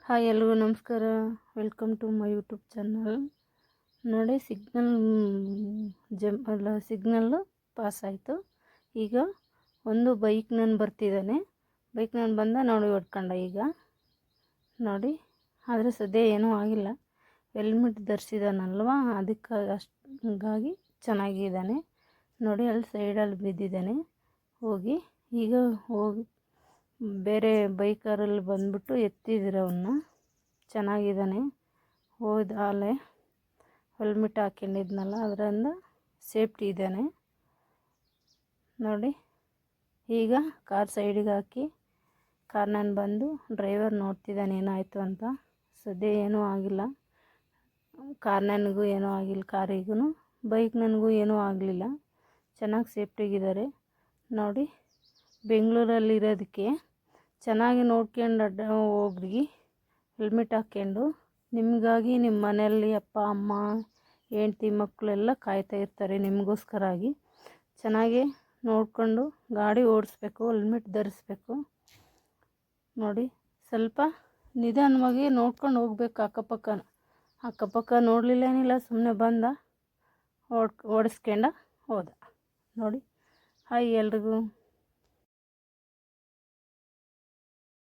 Hi ಎಲ್ರಿಗೂ ನಮಸ್ಕಾರ. Welcome to my YouTube channel. ನೋಡಿ ಸಿಗ್ನಲ್ಲು ಪಾಸ್ ಆಯಿತು. ಈಗ ಒಂದು ಬೈಕ್ ನಾನು ಬರ್ತಿದ್ದಾನೆ. ಬೈಕ್ ನಾನು ಬಂದ ನೋಡಿ ಹೊಡ್ಕೊಂಡ. ಈಗ ನೋಡಿ, ಆದರೆ ಸದ್ಯ ಏನೂ ಆಗಿಲ್ಲ. ಹೆಲ್ಮೆಟ್ ಧರಿಸಿದಾನಲ್ವ, ಹಂಗಾಗಿ ಚೆನ್ನಾಗಿದ್ದಾನೆ. ನೋಡಿ, ಅಲ್ಲಿ ಸೈಡಲ್ಲಿ ಬಿದ್ದಿದ್ದಾನೆ. ಈಗ ಹೋಗಿ ಬೇರೆ ಬೈಕರಲ್ಲಿ ಬಂದ್ಬಿಟ್ಟು ಎತ್ತಿದ್ರು ಅವನ್ನ. ಚೆನ್ನಾಗಿದ್ದಾನೆ. ಅಲ್ಲೇ ಹೆಲ್ಮೆಟ್ ಹಾಕೊಂಡಿದ್ನಲ್ಲ, ಅದರಿಂದ ಸೇಫ್ಟಿ ಇದ್ದಾನೆ. ನೋಡಿ, ಈಗ ಕಾರ್ ಸೈಡಿಗೆ ಹಾಕಿ ನಾನು ಬಂದು ಡ್ರೈವರ್ ನೋಡ್ತಿದ್ದಾನೆ ಏನಾಯಿತು ಅಂತ. ಸದ್ಯ ಏನೂ ಆಗಿಲ್ಲ. ನನಗೂ ಏನೂ ಆಗಿಲ್ಲ, ಕಾರಿಗೂ ಬೈಕ್ ನನಗೂ ಏನೂ ಆಗಲಿಲ್ಲ. ಚೆನ್ನಾಗಿ ಸೇಫ್ಟಿಗಿದ್ದಾರೆ. ನೋಡಿ, ಬೆಂಗಳೂರಲ್ಲಿರೋದಕ್ಕೆ ಚೆನ್ನಾಗಿ ನೋಡ್ಕೊಂಡು ಹೋಗ್ರಿ. ಹೆಲ್ಮೆಟ್ ಹಾಕ್ಕೊಂಡು, ನಿಮಗಾಗಿ ನಿಮ್ಮ ಮನೆಯಲ್ಲಿ ಅಪ್ಪ ಅಮ್ಮ ಹೆಂಡ್ತಿ ಮಕ್ಕಳೆಲ್ಲ ಕಾಯ್ತಾ ಇರ್ತಾರೆ ನಿಮಗೋಸ್ಕರಾಗಿ. ಚೆನ್ನಾಗಿ ನೋಡಿಕೊಂಡು ಗಾಡಿ ಓಡಿಸ್ಬೇಕು, ಹೆಲ್ಮೆಟ್ ಧರಿಸ್ಬೇಕು. ನೋಡಿ, ಸ್ವಲ್ಪ ನಿಧಾನವಾಗಿ ನೋಡ್ಕೊಂಡು ಹೋಗ್ಬೇಕು. ಅಕ್ಕಪಕ್ಕ ನೋಡಲಿಲ್ಲ, ಏನಿಲ್ಲ, ಸುಮ್ಮನೆ ಬಂದ ಓಡಿಸ್ಕೊಂಡ ಹೋದ. ನೋಡಿ, ಹಾಯ್ ಎಲ್ರಿಗೂ.